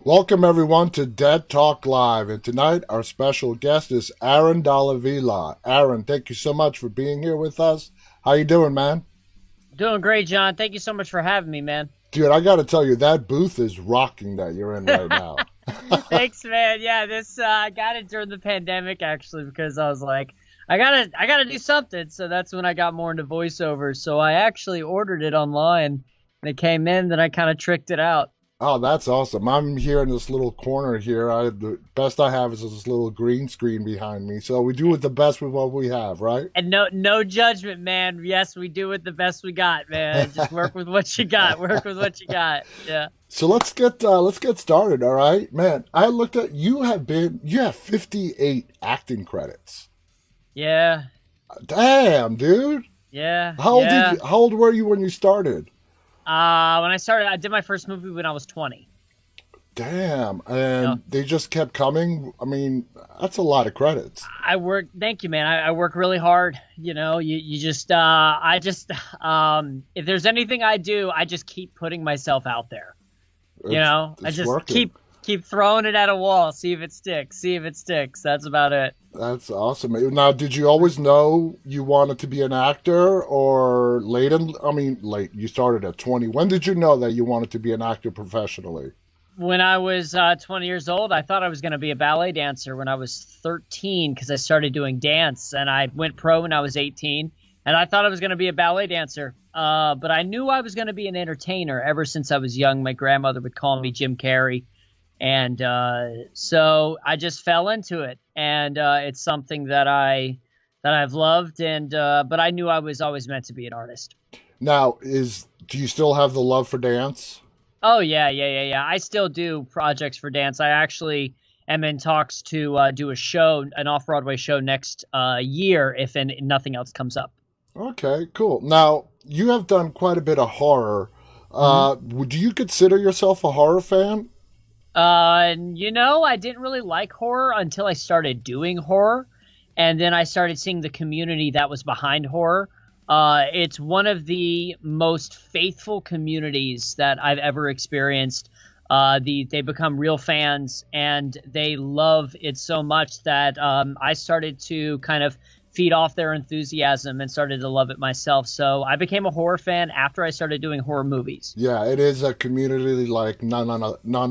Welcome everyone to Dead Talk Live, and tonight our special guest is Aaron Dalla. Aaron, thank you so much for being here with us. How you doing, man? Doing great, John. Thank you so much for having me, man. Dude, I got to tell you, that booth is rocking that you're in right now. Thanks, man. Yeah, this I got it during the pandemic actually because I was like, I gotta do something. So that's when I got more into voiceovers. So I actually ordered it online and it came in. Then I kind of tricked it out. Oh, that's awesome. I'm here in this little corner here. The best I have is this little green screen behind me. So we do it the best with what we have, right? And no judgment, man. Yes, we do it the best we got, man. Just work with what you got. Work with what you got. Yeah. So let's get started, all right? Man, I looked at you have 58 acting credits. Yeah. Damn, dude. Yeah. Yeah. How old were you when you started? When I started, I did my first movie when I was 20. Damn. Yeah. And they just kept coming. I mean, that's a lot of credits. Thank you, man. I work really hard. You just, if there's anything I do, I just keep putting myself out there. I It's just working. keep throwing it at a wall, see if it sticks, see if it sticks. That's about it. That's awesome. Now, did you always know you wanted to be an actor or late, you started at 20. When did you know that you wanted to be an actor professionally? When I was 20 years old, I thought I was going to be a ballet dancer when I was 13 because I started doing dance, and I went pro when I was 18, and I thought I was going to be a ballet dancer. But I knew I was going to be an entertainer ever since I was young. My grandmother would call me Jim Carrey. And so I just fell into it, and it's something that I've loved, and but I knew I was always meant to be an artist. Now, do you still have the love for dance? Oh yeah. I still do projects for dance. I actually am in talks to do a show, an off-Broadway show next year, if nothing else comes up. Okay, cool. Now, you have done quite a bit of horror. Do you consider yourself a horror fan? I didn't really like horror until I started doing horror, and then I started seeing the community that was behind horror. It's one of the most faithful communities that I've ever experienced. They become real fans, and they love it so much that I started to kind of feed off their enthusiasm and started to love it myself. So I became a horror fan after I started doing horror movies. Yeah, it is a community like none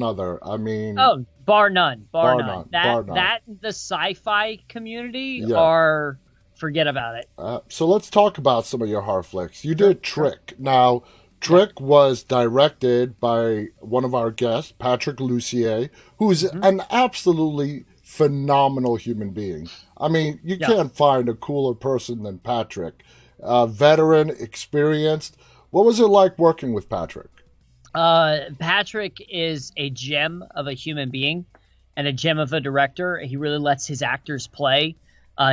other. I mean, Oh, bar none, bar bar none. none, That bar none. that the sci-fi community Yeah. are forget about it. So let's talk about some of your horror flicks. You Sure, did sure. Trick. Now, Yeah. Trick was directed by one of our guests, Patrick Lussier, who is Hmm. an absolutely phenomenal human being. I mean, you Yeah. can't find a cooler person than Patrick. Veteran, experienced. What was it like working with Patrick? Patrick is a gem of a human being and a gem of a director. He really lets his actors play.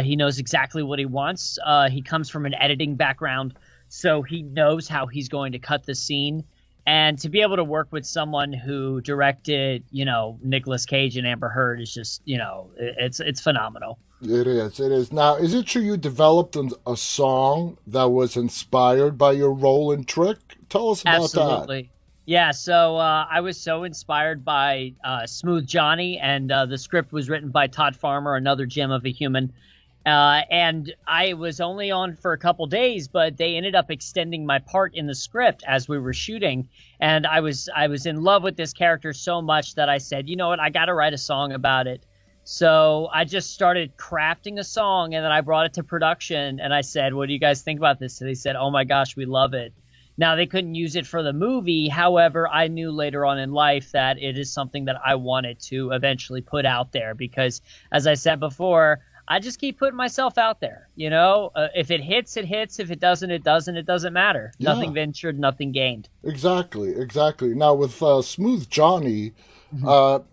He knows exactly what he wants. He comes from an editing background, so he knows how he's going to cut the scene. And to be able to work with someone who directed, Nicolas Cage and Amber Heard is just, it's phenomenal. It is. It is. Now, is it true you developed a song that was inspired by your role in Trick? Tell us about that. Absolutely. Yeah, so I was so inspired by Smooth Johnny, and the script was written by Todd Farmer, another gem of a human. And I was only on for a couple days, but they ended up extending my part in the script as we were shooting. And I was in love with this character so much that I said, you know what, I got to write a song about it. So I just started crafting a song, and then I brought it to production, and I said, what do you guys think about this? So they said, oh my gosh, we love it. Now, they couldn't use it for the movie. However, I knew later on in life that it is something that I wanted to eventually put out there because, as I said before, I just keep putting myself out there. If it hits, it hits. If it doesn't, it doesn't. It doesn't matter. Yeah, Nothing ventured, nothing gained. exactly, exactly. Now with Smooth Johnny, Mhm. uh,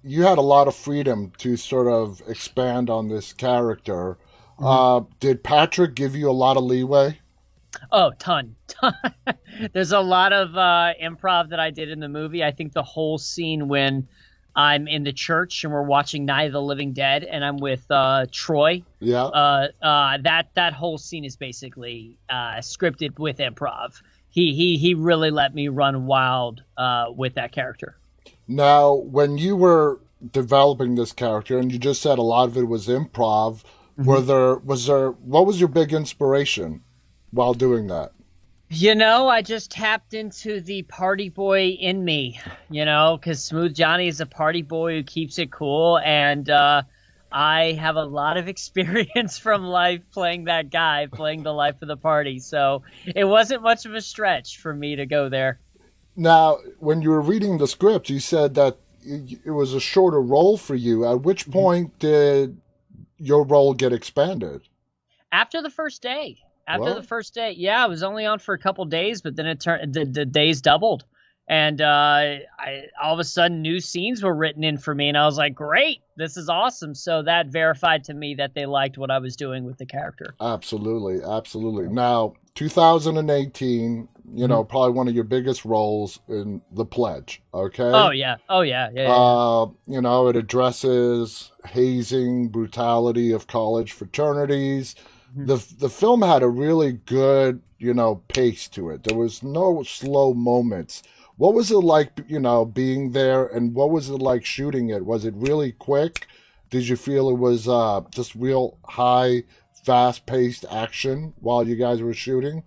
you had a lot of freedom to sort of expand on this character. Mhm. Did Patrick give you a lot of leeway? Oh, ton. There's a lot of improv that I did in the movie. I think the whole scene when I'm in the church and we're watching Night of the Living Dead, and I'm with Troy. Yeah. That whole scene is basically scripted with improv. He really let me run wild with that character. Now, when you were developing this character, and you just said a lot of it was improv, what was your big inspiration while doing that? I just tapped into the party boy in me, because Smooth Johnny is a party boy who keeps it cool. And I have a lot of experience from life playing that guy, playing the life of the party. So it wasn't much of a stretch for me to go there. Now, when you were reading the script, you said that it was a shorter role for you. At which point did your role get expanded? After the first day. After the What? first day, yeah, I was only on for a couple days, but then it turned the days doubled, and I all of a sudden new scenes were written in for me, and I was like, great, this is awesome. So that verified to me that they liked what I was doing with the character. Absolutely, absolutely. Now, 2018, Mhm. probably one of your biggest roles in The Pledge, Oh okay? yeah, oh yeah, yeah, yeah, yeah. It addresses hazing, brutality of college fraternities. Mhm. The film had a really good, pace to it. There was no slow moments. What was it like, being there, and what was it like shooting it? Was it really quick? Did you feel it was just real high, fast-paced action while you guys were shooting?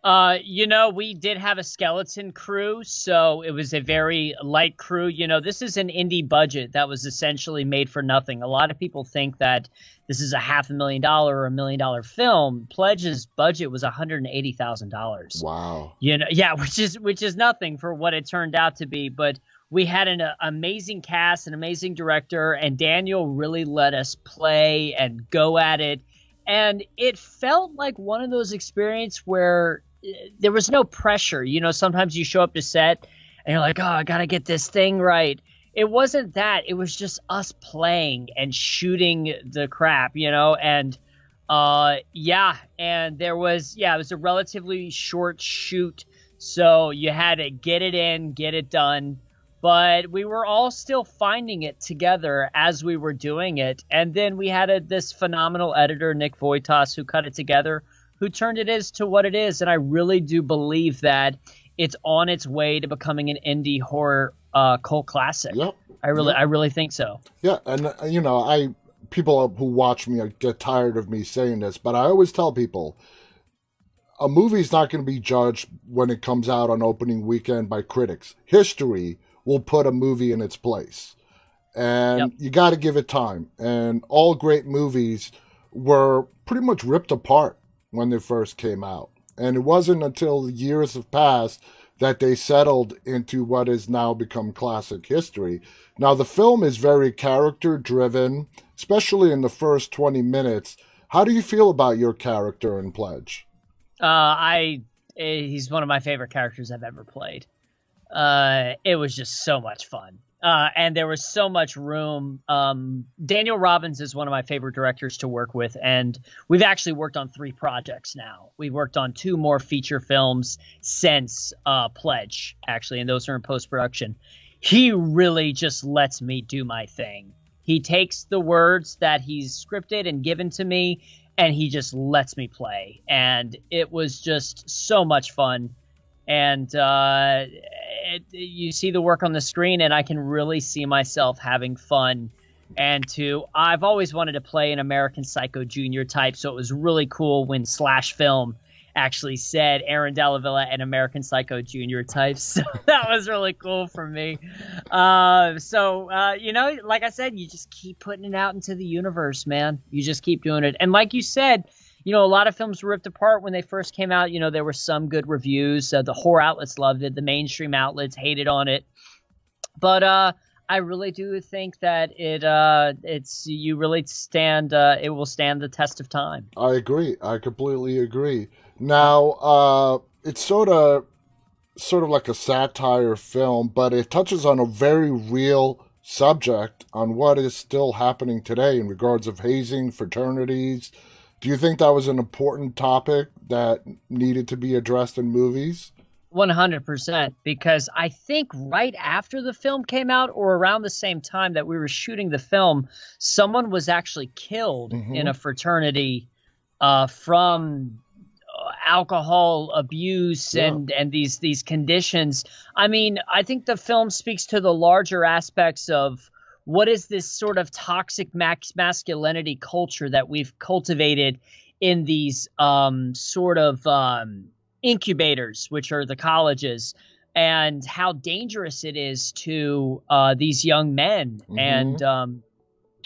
We did have a skeleton crew, so it was a very light crew. This is an indie budget that was essentially made for nothing. A lot of people think that this is a $500,000 or $1 million film. Pledge's budget was $180,000. Wow. Yeah, which is nothing for what it turned out to be. But we had an amazing cast, an amazing director, and Daniel really let us play and go at it. And it felt like one of those experiences where there was no pressure. Sometimes you show up to set and you're like, oh, I got to get this thing right. It wasn't that. It was just us playing and shooting the crap, and yeah, and it was a relatively short shoot. So you had to get it in, get it done. But we were all still finding it together as we were doing it. And then we had this phenomenal editor, Nick Voitas, who cut it together, who turned it as to what it is. And I really do believe that it's on its way to becoming an indie horror cult classic. Yep. I Yep. really think so. Yeah, and I people who watch me get tired of me saying this, but I always tell people a movie's not going to be judged when it comes out on opening weekend by critics. History will put a movie in its place. Yep. And you got to give it time. And all great movies were pretty much ripped apart when they first came out. And it wasn't until the years have passed that they settled into what has now become classic history. Now, the film is very character driven, especially in the first 20 minutes. How do you feel about your character in Pledge? He's one of my favorite characters I've ever played. It was just so much fun. And there was so much room. Daniel Robbins is one of my favorite directors to work with, and we've actually worked on 3 projects now. We've worked on 2 more feature films since Pledge, actually, and those are in post-production. He really just lets me do my thing. He takes the words that he's scripted and given to me, and he just lets me play. And it was just so much fun. And you see the work on the screen, and I can really see myself having fun. And I've always wanted to play an American Psycho Junior type, so it was really cool when Slash Film actually said Aaron Dalla and American Psycho Junior types. So that was really cool for me. Like I said, you just keep putting it out into the universe, man. You just keep doing it. And like you said, a lot of films were ripped apart when they first came out. There were some good reviews. The horror outlets loved it. The mainstream outlets hated on it. But I really do think that it will stand the test of time. I agree. I completely agree. Now, it's sort of like a satire film, but it touches on a very real subject on what is still happening today in regards of hazing, fraternities. Do you think that was an important topic that needed to be addressed in movies? 100%, because I think right after the film came out or around the same time that we were shooting the film, someone was actually killed in Hmm. a fraternity from alcohol abuse Yeah. and these conditions. I mean, I think the film speaks to the larger aspects of what is this sort of toxic masculinity culture that we've cultivated in these sort of incubators, which are the colleges, and how dangerous it is to these young men, Mm-hmm. and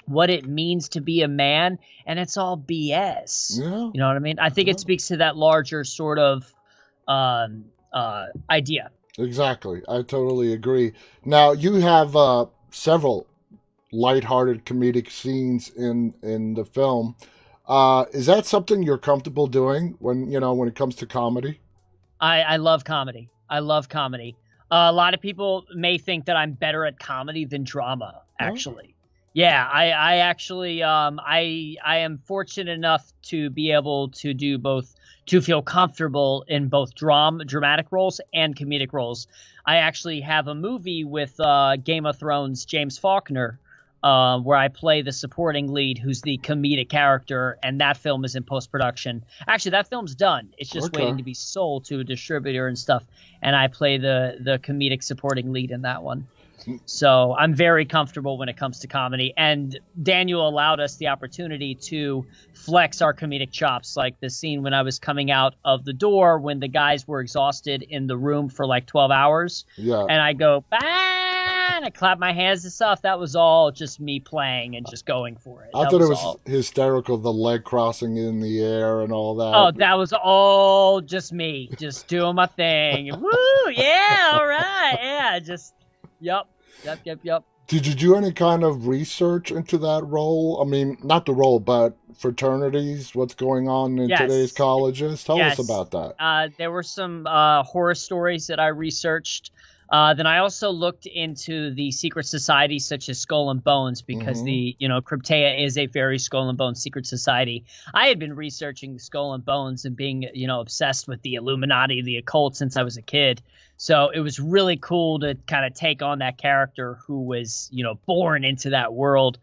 what it means to be a man, and it's all BS. Yeah. You know what I mean? I think it Yeah. speaks to that larger sort of idea. Exactly. I totally agree. Now you have several lighthearted comedic scenes in the film. Is that something you're comfortable doing when when it comes to comedy? I love comedy. I love comedy. A lot of people may think that I'm better at comedy than drama, Oh, actually. Yeah, I actually I am fortunate enough to be able to do both, to feel comfortable in both dramatic roles and comedic roles. I actually have a movie with Game of Thrones James Faulkner, where I play the supporting lead who's the comedic character, and that film is in post production. Actually, that film's done. It's just okay. waiting to be sold to a distributor and stuff. And I play the comedic supporting lead in that one. So I'm very comfortable when it comes to comedy. And Daniel allowed us the opportunity to flex our comedic chops, like the scene when I was coming out of the door when the guys were exhausted in the room for like 12 hours. Yeah. And I go, bah! And I clap my hands and stuff. That was all just me playing and just going for it. I That thought it was was all. hysterical, the leg crossing in the air and all Oh, that. that was all just me, just doing my thing. Woo! Yeah, all right. Yeah, just, yep, yep, yep, yep. Did you do any kind of research into that role? I mean, not the role, but fraternities, what's going on in today's Yes, colleges? Tell us yes. about that. There were some horror stories that I researched. Then I also looked into the secret societies such as Skull and Bones, because Mm-hmm. Cryptea is a very Skull and Bones secret society. I had been researching Skull and Bones and being, obsessed with the Illuminati, the occult, since I was a kid. So it was really cool to kind of take on that character who was, born into that world.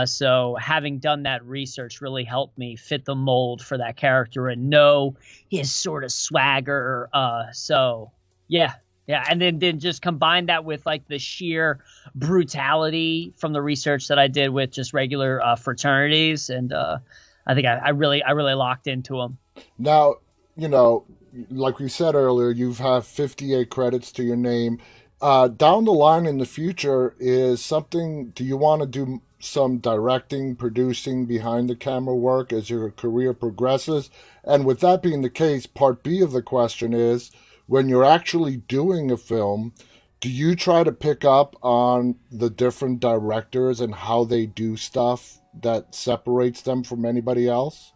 So having done that research really helped me fit the mold for that character and know his sort of swagger. So yeah, yeah, and then just combine that with like the sheer brutality from the research that I did with just regular fraternities, and I think I really locked into them. Now, you know, like we said earlier, you've had 58 credits to your name. Down the line in the future, do you want to do some directing, producing, behind the camera work as your career progresses? And with that being the case, part B of the question is, when you're actually doing a film, do you try to pick up on the different directors and how they do stuff that separates them from anybody else?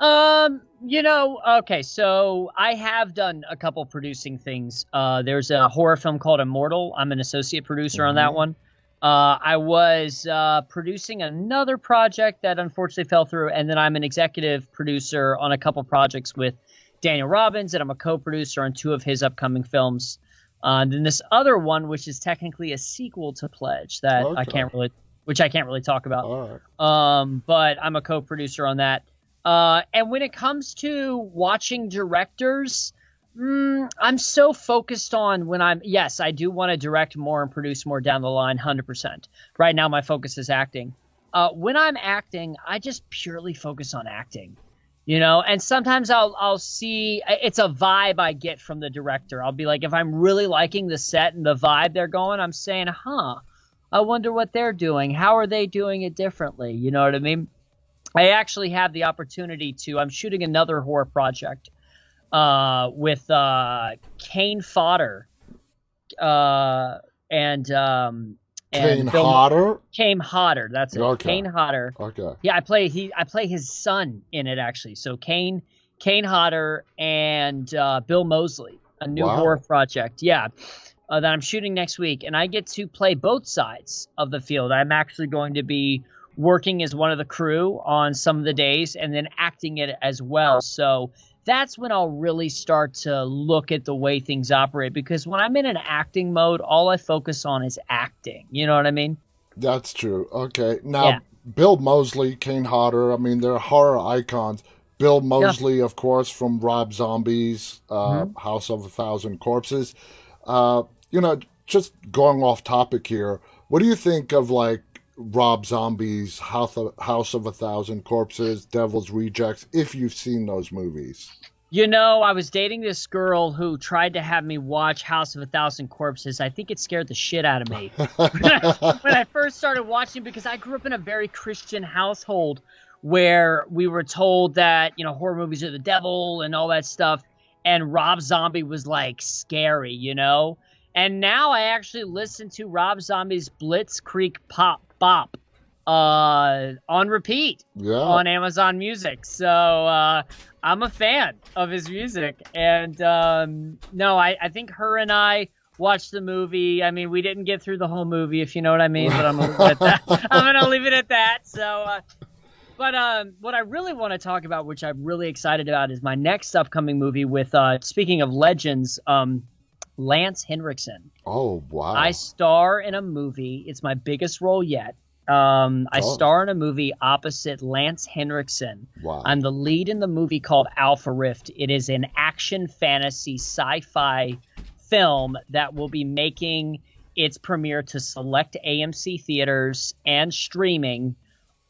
Okay, so I have done a couple producing things. There's a horror film called Immortal. I'm an associate producer on that Mm-hmm. one. I was producing another project that unfortunately fell through, and then I'm an executive producer on a couple projects with Daniel Robbins, and I'm a co-producer on two of his upcoming films. And then this other one, which is technically a sequel to Pledge, that Okay. which I can't really talk about. All right. But I'm a co-producer on that. And when it comes to watching directors, I'm so focused on yes, I do want to direct more and produce more down the line, 100%. Right now, my focus is acting. When I'm acting, I just purely focus on acting, and sometimes I'll see, it's a vibe I get from the director. I'll be like, if I'm really liking the set and the vibe they're going, I'm saying, I wonder what they're doing. How are they doing it differently? You know what I mean? I actually have the opportunity I'm shooting another horror project with Kane Fodder uh, and Kane and Bill Hodder? Kane Hodder. That's it, Okay. Kane Hodder. Okay. Yeah, I play his son in it actually. So Kane Hodder and Bill Mosley, a new horror Wow. project. Yeah. That I'm shooting next week, and I get to play both sides of the field. I'm actually going to be working as one of the crew on some of the days and then acting it as well. So that's when I'll really start to look at the way things operate, because when I'm in an acting mode, all I focus on is acting. You know what I mean? That's true. Okay. Yeah. Now, Bill Mosley, Kane Hodder, I mean, they're horror icons. Bill Yeah. Moseley, of course, from Rob Zombie's Mhm. House of a Thousand Corpses. Uh, you know, just going off topic here, what do you think of like Rob Zombie's House of a Thousand Corpses, Devil's Rejects, if you've seen those movies? You know, I was dating this girl who tried to have me watch House of a Thousand Corpses. I think it scared the shit out of me when I first started watching, because I grew up in a very Christian household where we were told that, you know, horror movies are the devil and all that stuff. And Rob Zombie was like scary, you know? And now I actually listen to Rob Zombie's Blitzkrieg Pop Bop on repeat Yeah. on Amazon Music. So I'm a fan of his music. And no, I think her and I watched the movie. I mean, we didn't get through the whole movie, if you know what I mean, but I'm gonna leave it at that. I'm gonna leave it at that. So but what I really want to talk about, which I'm really excited about, is my next upcoming movie with speaking of legends, Lance Henriksen. Oh, I wow. star in a movie. It's my biggest role yet. I Oh, star in a movie opposite Lance Henriksen. wow. I'm the lead in the movie called Alpha Rift. It is an action fantasy sci-fi film that will be making its premiere to select AMC theaters and streaming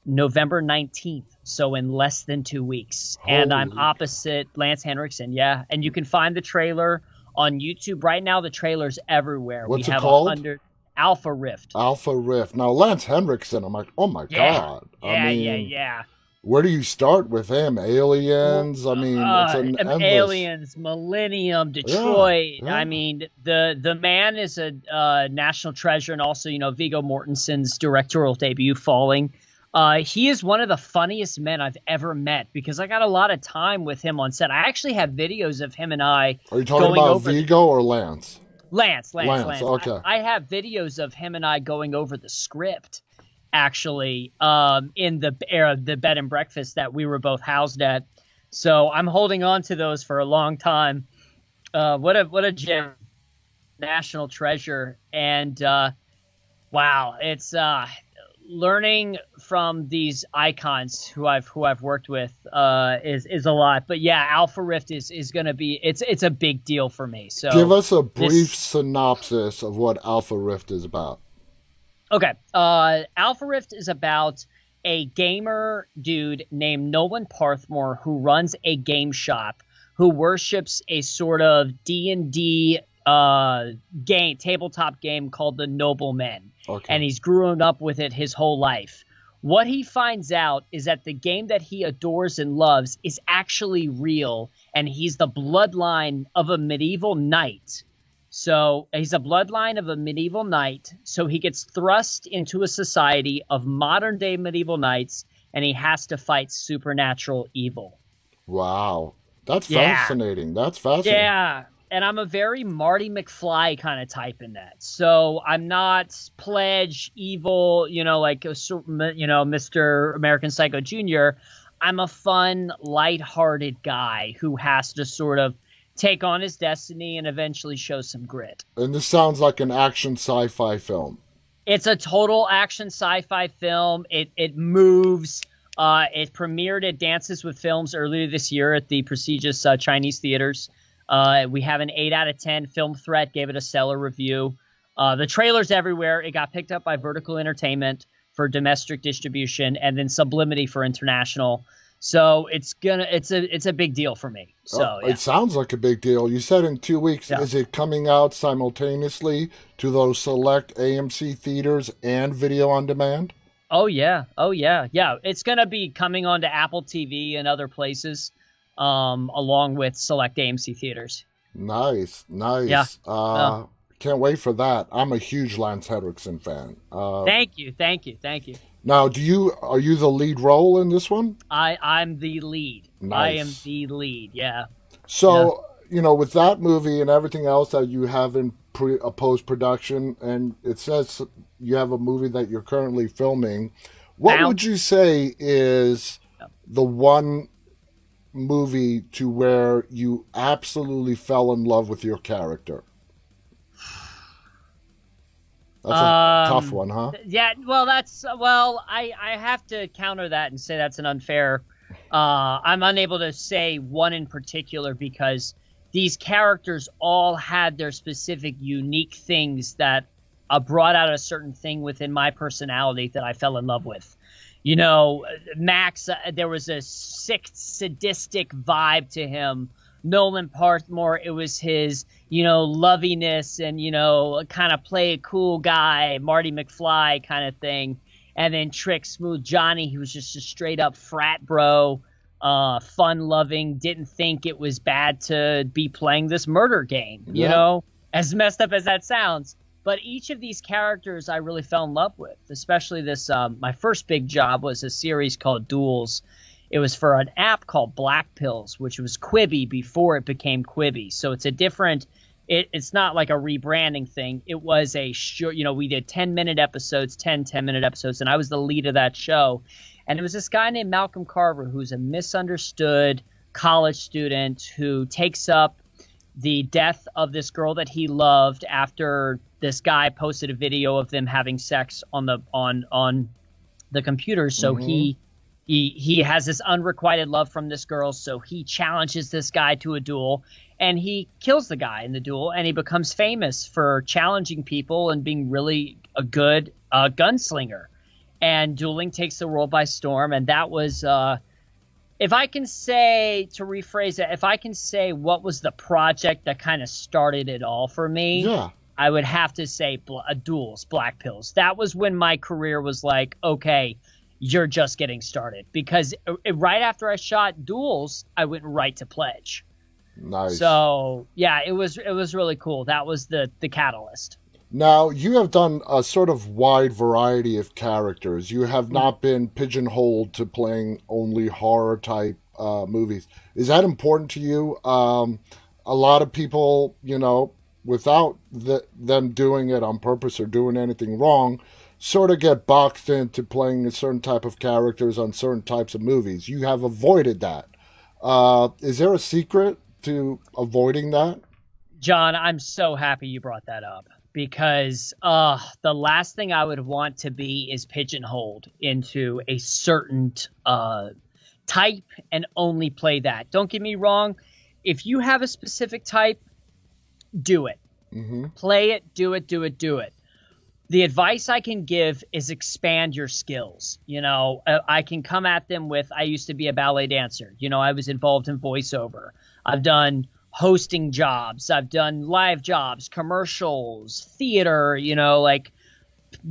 November 19th. So in less than 2 weeks. And I'm Holy. opposite Lance Henriksen. Yeah. And you can find the trailer on YouTube. Right now, the trailer's everywhere. We What's it have called? 100 Alpha Rift. Alpha Rift. Now, Lance Henriksen, I'm like, oh my Yeah. God. I Yeah, yeah, mean, yeah. where do you start with him? Well, Aliens? I mean, it's an endless. Aliens, Millennium, Yeah, Detroit. yeah. I mean, the man is a national treasure, and also, you know, Viggo Mortensen's directorial debut, Falling. He is one of the funniest men I've ever met, because I got a lot of time with him on set. I actually have videos of him and I Are you talking going about over Vigo or Lance? Lance. Lance, okay. I have videos of him and I going over the script, actually, in the bed and breakfast that we were both housed at. So I'm holding on to those for a long time. What a gem, national treasure, and wow, it's learning from these icons who I've worked with is a lot. But yeah, Alpha Rift is going to be it's a big deal for me. Give So us a brief this synopsis of what Alpha Rift is about. okay, Alpha Rift is about a gamer dude named Nolan Parthmore who runs a game shop, who worships a sort of D&D game, tabletop game called the Noblemen, Okay. and he's grown up with it his whole life. What he finds out is that the game that he adores and loves is actually real, and he's the bloodline of a medieval knight. So he's a bloodline of a medieval knight, so he gets thrust into a society of modern day medieval knights, and he has to fight supernatural evil. Wow. That's Yeah. fascinating. That's fascinating. Yeah, and I'm a very Marty McFly kind of type in that. So I'm not pledge evil, you know, like you know, Mr. American Psycho Jr. I'm a fun, lighthearted guy who has to sort of take on his destiny and eventually show some grit. And this sounds like an action sci-fi film. It's a total action sci-fi film. It moves. It premiered at Dances with Films earlier this year at the prestigious Chinese theaters. We have an 8 out of 10. Film Threat gave it a stellar review. The trailer's everywhere. It got picked up by Vertical Entertainment for domestic distribution, and then Sublimity for international. So it's a big deal for me. So yeah. It sounds like a big deal. You said in 2 weeks. Yeah. Is it coming out simultaneously to those select AMC theaters and video on demand? Oh yeah. Yeah. It's gonna be coming on to Apple TV and other places, along with select AMC theaters. Nice. Yeah. Can't wait for that. I'm a huge Lance Henriksen fan. Thank you. Now, are you the lead role in this one? I'm the lead. I am Nice. the lead. Yeah. So, with that movie and everything else that you have in post production, and it says you have a movie that you're currently filming, what would you say is the one movie to where you absolutely fell in love with your character? That's a tough one, huh? Yeah. Well, I have to counter that and say that's an unfair I'm unable to say one in particular because these characters all had their specific unique things that brought out a certain thing within my personality that I fell in love with. You know, Max, there was a sick, sadistic vibe to him. Nolan Parthmore, it was his, loviness and, kind of play a cool guy, Marty McFly kind of thing. And then Trick Smooth Johnny, he was just a straight up frat bro, fun loving, didn't think it was bad to be playing this murder game, as messed up as that sounds. But each of these characters I really fell in love with, especially this. My first big job was a series called Duels. It was for an app called Black Pills, which was Quibi before it became Quibi. So it's a different. It's not like a rebranding thing. It was a short. We did 10-minute episodes, 10-minute episodes, and I was the lead of that show. And it was this guy named Malcolm Carver, who's a misunderstood college student who takes up the death of this girl that he loved after this guy posted a video of them having sex on the computer. So he has this unrequited love from this girl. So he challenges this guy to a duel, and he kills the guy in the duel, and he becomes famous for challenging people and being really a good gunslinger. And dueling takes the world by storm. And that was, if I can say, to rephrase it, if I can say what was the project that kind of started it all for me, I would have to say Duels, Black Pills. That was when my career was like, okay, you're just getting started. Because right after I shot Duels, I went right to Pledge. Nice. So, yeah, it was really cool. That was the catalyst. Now, you have done a sort of wide variety of characters. You have not been pigeonholed to playing only horror-type movies. Is that important to you? A lot of people, without them doing it on purpose or doing anything wrong, sort of get boxed into playing a certain type of characters on certain types of movies. You have avoided that. Is there a secret to avoiding that? John, I'm so happy you brought that up. Because the last thing I would want to be is pigeonholed into a certain type and only play that. Don't get me wrong. If you have a specific type, do it. Play it, do it. The advice I can give is expand your skills. I can come at them with, I used to be a ballet dancer. I was involved in voiceover. I've done hosting jobs, I've done live jobs, commercials, theater, like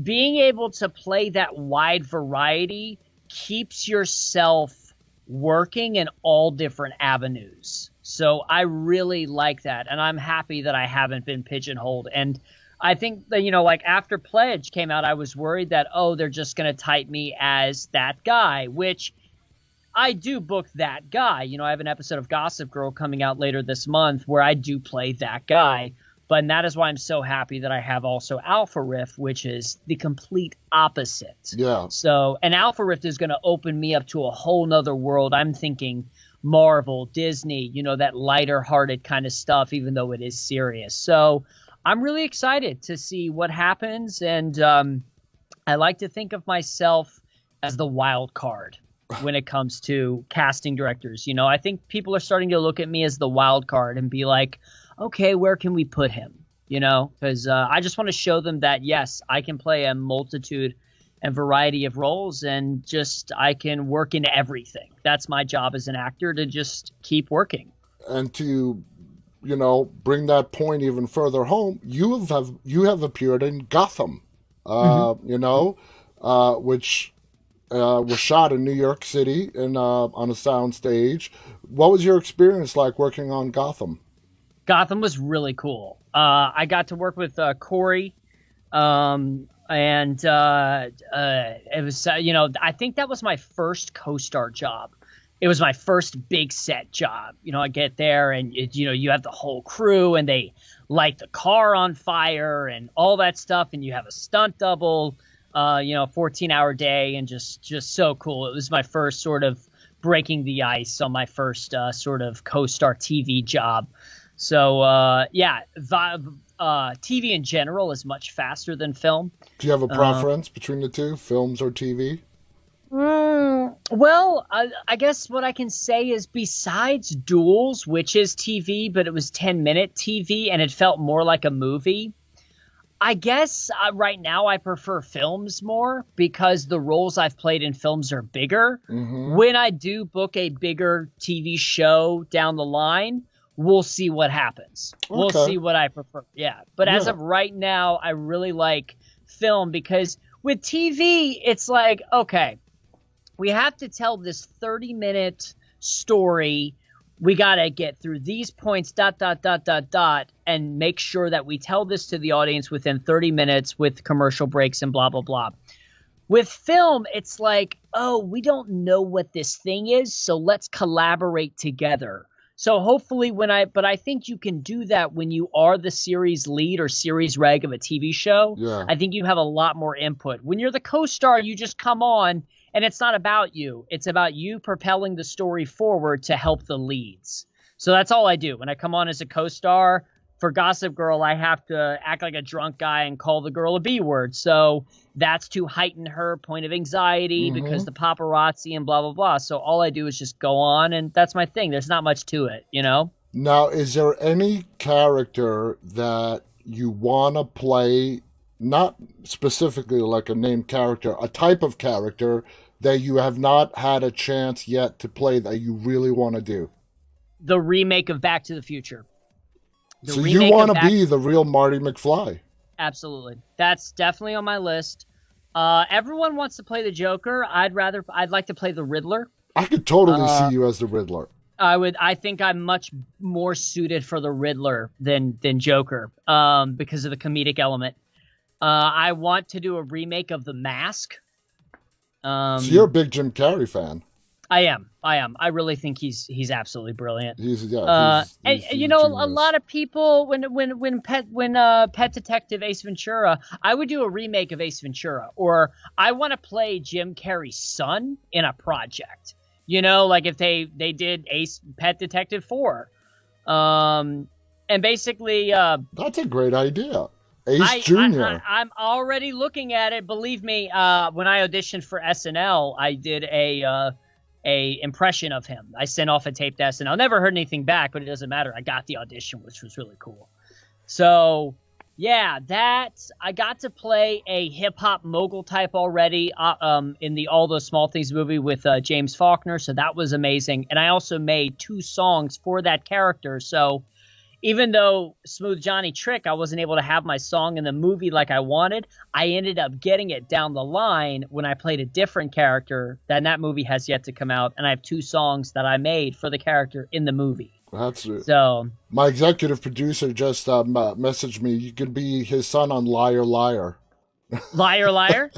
being able to play that wide variety keeps yourself working in all different avenues. So I really like that, and I'm happy that I haven't been pigeonholed. And I think that, like after Pledge came out, I was worried that, they're just going to type me as that guy, which I do book that guy. I have an episode of Gossip Girl coming out later this month where I do play that guy. But that is why I'm so happy that I have also Alpha Rift, which is the complete opposite. Yeah. So, and Alpha Rift is going to open me up to a whole nother world. I'm thinking Marvel, Disney, that lighter hearted kind of stuff, even though it is serious. So I'm really excited to see what happens. And I like to think of myself as the wild card when it comes to casting directors. I think people are starting to look at me as the wild card and be like, okay, where can we put him? Because I just want to show them that, yes, I can play a multitude and variety of roles, and just I can work in everything. That's my job as an actor, to just keep working. And to, bring that point even further home, you have appeared in Gotham, which was shot in New York City and on a sound stage. What was your experience like working on Gotham? Gotham was really cool. I got to work with Corey, and it was, I think that was my first co-star job. It was my first big set job. I get there and, you have the whole crew and they light the car on fire and all that stuff. And you have a stunt double, 14-hour day, and just so cool. It was my first sort of breaking the ice on my first sort of co-star TV job. So, TV in general is much faster than film. Do you have a preference between the two, films or TV? Well, I guess what I can say is besides Duels, which is TV, but it was 10-minute TV and it felt more like a movie. I guess right now I prefer films more because the roles I've played in films are bigger. Mm-hmm. When I do book a bigger TV show down the line, we'll see what happens. We'll Okay. see what I prefer. Yeah. But as Yeah. of right now, I really like film because with TV, it's like, okay, we have to tell this 30-minute story. We got to get through these points, dot, dot, dot, dot, dot, and make sure that we tell this to the audience within 30 minutes with commercial breaks and blah, blah, blah. With film, it's like, oh, we don't know what this thing is, so let's collaborate together. So hopefully but I think you can do that when you are the series lead or series reg of a TV show. Yeah. I think you have a lot more input. When you're the co-star, you just come on and it's not about you. It's about you propelling the story forward to help the leads. So that's all I do. When I come on as a co-star for Gossip Girl, I have to act like a drunk guy and call the girl a B word. So that's to heighten her point of anxiety because the paparazzi and blah, blah, blah. So all I do is just go on, and that's my thing. There's not much to it, you know? Now, is there any character that you want to play, not specifically like a named character, a type of character that you have not had a chance yet to play that you really want to do? The remake of Back to the Future. So you want to be the real Marty McFly? Absolutely. That's definitely on my list. Everyone wants to play the Joker. I'd like to play the Riddler. I could totally see you as the Riddler. I think I'm much more suited for the Riddler than Joker, because of the comedic element. I want to do a remake of The Mask. So you're a big Jim Carrey fan. I am. I really think he's absolutely brilliant. He's and you know, a lot of people when Pet Detective Ace Ventura, I would do a remake of Ace Ventura, or I want to play Jim Carrey's son in a project. You know, like if they did Pet Detective 4, and basically that's a great idea. Ace Jr. I'm already looking at it. Believe me, when I auditioned for SNL, I did a impression of him. I sent off a tape to SNL. Never heard anything back, but it doesn't matter. I got the audition, which was really cool. So yeah, I got to play a hip hop mogul type already in the All Those Small Things movie with James Faulkner. So that was amazing. And I also made 2 songs for that character. So even though Smooth Johnny Trick, I wasn't able to have my song in the movie like I wanted, I ended up getting it down the line when I played a different character. That movie has yet to come out, and I have 2 songs that I made for the character in the movie. That's it. So my executive producer just messaged me. You could be his son on Liar Liar. Liar Liar.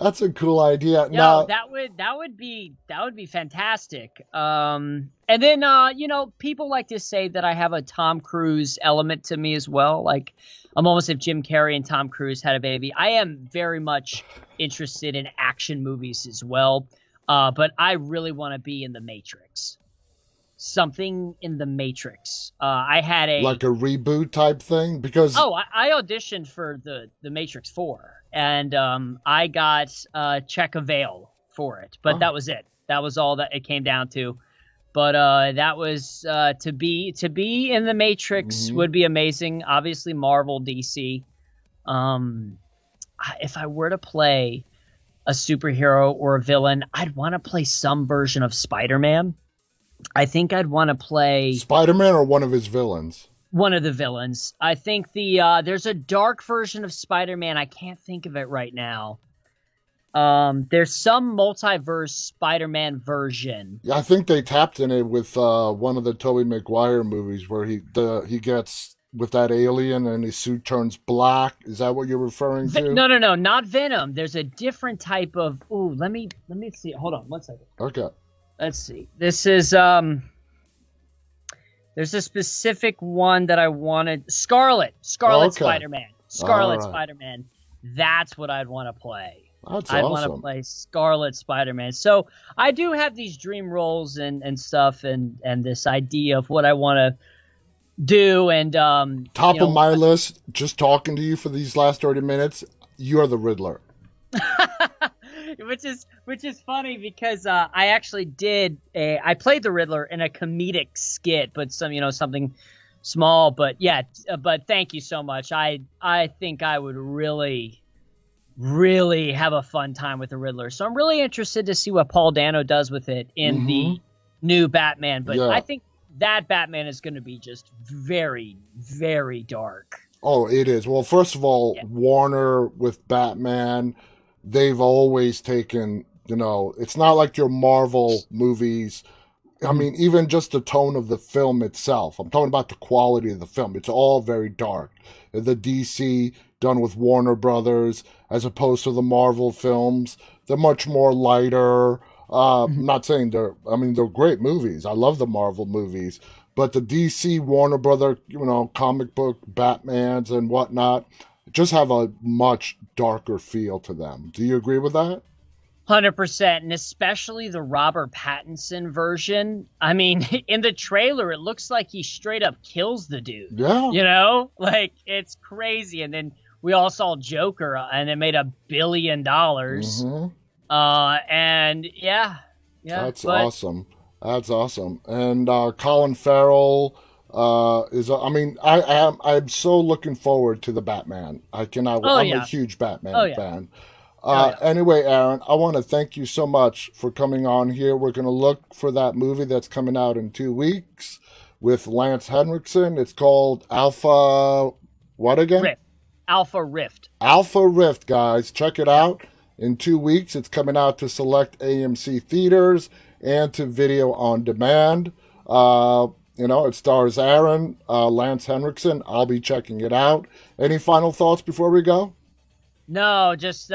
That's a cool idea. No, now, that would be fantastic. And then you know, people like to say that I have a Tom Cruise element to me as well. Like I'm almost if Jim Carrey and Tom Cruise had a baby. I am very much interested in action movies as well. But I really want to be in The Matrix. Something in The Matrix. I had like a reboot type thing because I auditioned for the Matrix 4, and I got check a veil for it, but that was it. That was all that it came down to. But that was to be in The Matrix would be amazing. Obviously, Marvel, DC. If I were to play a superhero or a villain, I'd want to play some version of Spider-Man. I think I'd want to play Spider-Man or one of his villains. One of the villains. I think there's a dark version of Spider-Man. I can't think of it right now. There's some multiverse Spider-Man version. Yeah, I think they tapped in it with one of the Tobey Maguire movies where he gets with that alien and his suit turns black. Is that what you're referring to? No, not Venom. There's a different type of. Ooh, let me see. Hold on, 1 second. Okay. Let's see. This is there's a specific one that I wanted. Scarlet Spider-Man. Scarlet Spider-Man. That's what I'd want to play. I'd want to play Scarlet Spider-Man. So I do have these dream roles and stuff and this idea of what I want to do. And top of my list, just talking to you for these last 30 minutes, you're the Riddler. which is funny because I actually I played the Riddler in a comedic skit, but something small. But yeah, but thank you so much. I think I would really really have a fun time with the Riddler. So I'm really interested to see what Paul Dano does with it in Mm-hmm. the new Batman. But Yeah. I think that Batman is going to be just very, very dark. Oh, it is. Well, first of all, Yeah. Warner with Batman, they've always taken, it's not like your Marvel movies. I Mhm. mean, even just the tone of the film itself. I'm talking about the quality of the film. It's all very dark. The DC done with Warner Brothers, as opposed to the Marvel films, they're much more lighter. I'm Mhm. not saying I mean, they're great movies. I love the Marvel movies. But the DC Warner Brother, comic book Batmans and whatnot, just have a much darker feel to them. Do you agree with that? 100%, and especially the Robert Pattinson version. I mean, in the trailer, it looks like he straight up kills the dude. Yeah. Like it's crazy. And then we all saw Joker, and it made $1 billion. Hmm. And yeah, yeah, That's but awesome. That's awesome. And Colin Farrell is. I mean, I'm so looking forward to the Batman. I cannot. oh I'm a yeah, huge oh Batman yeah, fan. oh yeah. Anyway, Aaron, I want to thank you so much for coming on here. We're going to look for that movie that's coming out in 2 weeks with Lance Henriksen. It's called Alpha. What again? Rift, Alpha Rift. Alpha Rift, guys. Check it Yep. out. In 2 weeks, it's coming out to select AMC theaters and to video on demand. It stars Aaron, Lance Henriksen. I'll be checking it out. Any final thoughts before we go? No, just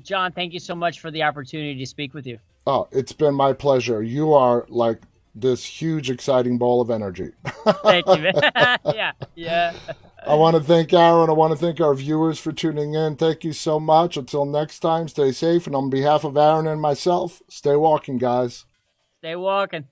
John. Thank you so much for the opportunity to speak with you. Oh, it's been my pleasure. You are like this huge, exciting ball of energy. Thank you. Yeah, yeah. I want to thank Aaron. I want to thank our viewers for tuning in. Thank you so much. Until next time, stay safe. And on behalf of Aaron and myself, stay walking, guys. Stay walking.